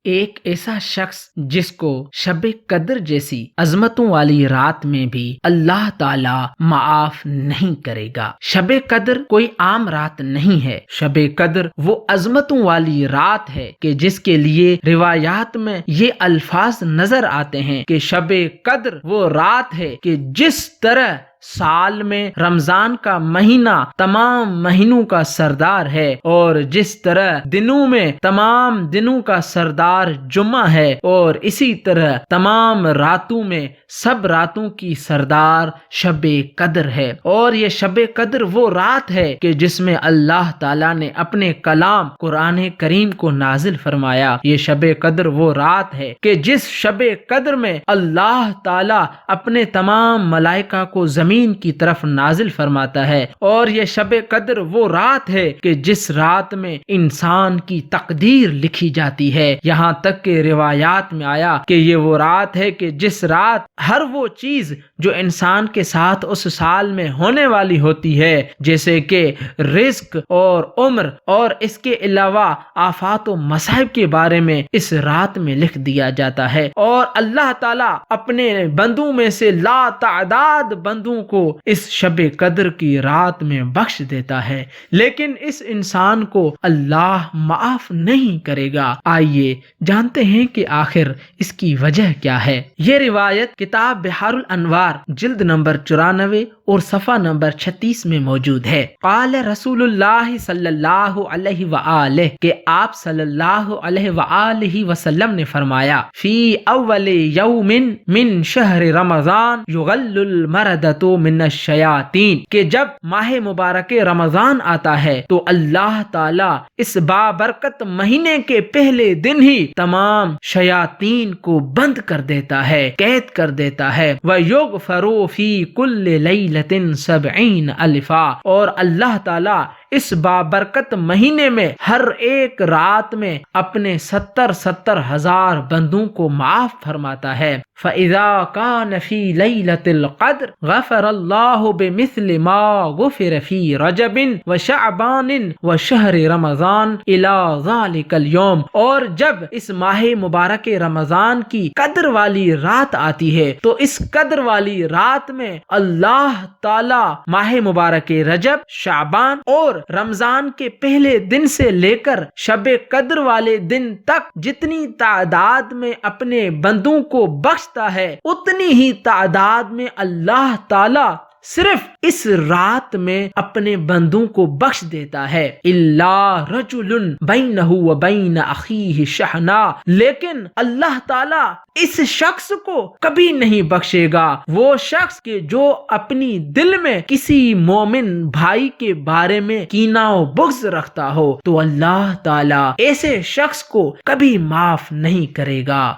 ایک ایسا شخص جس کو شب قدر جیسی عظمتوں والی رات میں بھی اللہ تعالی معاف نہیں کرے گا۔ شب قدر کوئی عام رات نہیں ہے، شب قدر وہ عظمتوں والی رات ہے کہ جس کے لیے روایات میں یہ الفاظ نظر آتے ہیں کہ شب قدر وہ رات ہے کہ جس طرح سال میں رمضان کا مہینہ تمام مہینوں کا سردار ہے اور جس طرح دنوں میں تمام دنوں کا سردار جمعہ ہے اور اسی طرح تمام راتوں میں سب راتوں کی سردار شب قدر ہے۔ اور یہ شب قدر وہ رات ہے کہ جس میں اللہ تعالیٰ نے اپنے کلام قرآن کریم کو نازل فرمایا۔ یہ شب قدر وہ رات ہے کہ جس شب قدر میں اللہ تعالیٰ اپنے تمام ملائکہ کو زمین کی طرف نازل فرماتا ہے۔ اور یہ شب قدر وہ رات ہے کہ جس رات میں انسان کی تقدیر لکھی جاتی ہے، یہاں تک کہ روایات میں آیا کہ یہ وہ رات ہے کہ جس رات ہر وہ چیز جو انسان کے ساتھ اس سال میں ہونے والی ہوتی ہے، جیسے کہ رزق اور عمر اور اس کے علاوہ آفات و مصائب کے بارے میں اس رات میں لکھ دیا جاتا ہے۔ اور اللہ تعالیٰ اپنے بندوں میں سے لا تعداد بندوں کو اس شب قدر کی رات میں بخش دیتا ہے، لیکن اس انسان کو اللہ معاف نہیں کرے گا۔ آئیے جانتے ہیں کہ آخر اس کی وجہ کیا ہے۔ یہ روایت کتاب بحار الانوار جلد نمبر 94 اور صفحہ نمبر 36 میں موجود ہے۔ قال رسول اللہ صلی اللہ علیہ وآلہ کہ آپ صلی اللہ علیہ وآلہ وسلم نے فرمایا، فی اول یوم من شہر رمضان یغل المردۃ من الشیاطین، کہ جب ماہ مبارک رمضان آتا ہے تو اللہ تعالی اس بابرکت مہینے کے پہلے دن ہی تمام شیاطین کو بند کر دیتا ہے، قید کر دیتا ہے۔ وَيُغْفَرُ فِي كُلِّ لَيْلَةٍ 70 أَلْفًا، اور اللہ تعالی اس بابرکت مہینے میں ہر ایک رات میں اپنے 70 ہزار بندوں کو معاف فرماتا ہے۔ فَإِذَا كَانَ فِي لَيْلَةِ الْقَدْرِ غَفَرَ اللَّهُ بِمِثْلِ مَا غُفِرَ فِي رَجَبٍ وَشَعْبَانٍ وَشَهْرِ رَمَضَانَ إِلَى ذَلِكَ الْيَوْمِ، اور جب اس ماہ مبارک رمضان کی قدر والی رات آتی ہے تو اس قدر والی رات میں اللہ تعالی ماہ مبارک رجب، شعبان اور رمضان کے پہلے دن سے لے کر شب قدر والے دن تک جتنی تعداد میں اپنے بندوں کو بخشتا ہے، اتنی ہی تعداد میں اللہ تعالی صرف اس رات میں اپنے بندوں کو بخش دیتا ہے۔ الا رجل بینہ وبین اخیہ شحنا، لیکن اللہ تعالی اس شخص کو کبھی نہیں بخشے گا، وہ شخص کہ جو اپنی دل میں کسی مومن بھائی کے بارے میں کینہ و بغض رکھتا ہو تو اللہ تعالی ایسے شخص کو کبھی معاف نہیں کرے گا۔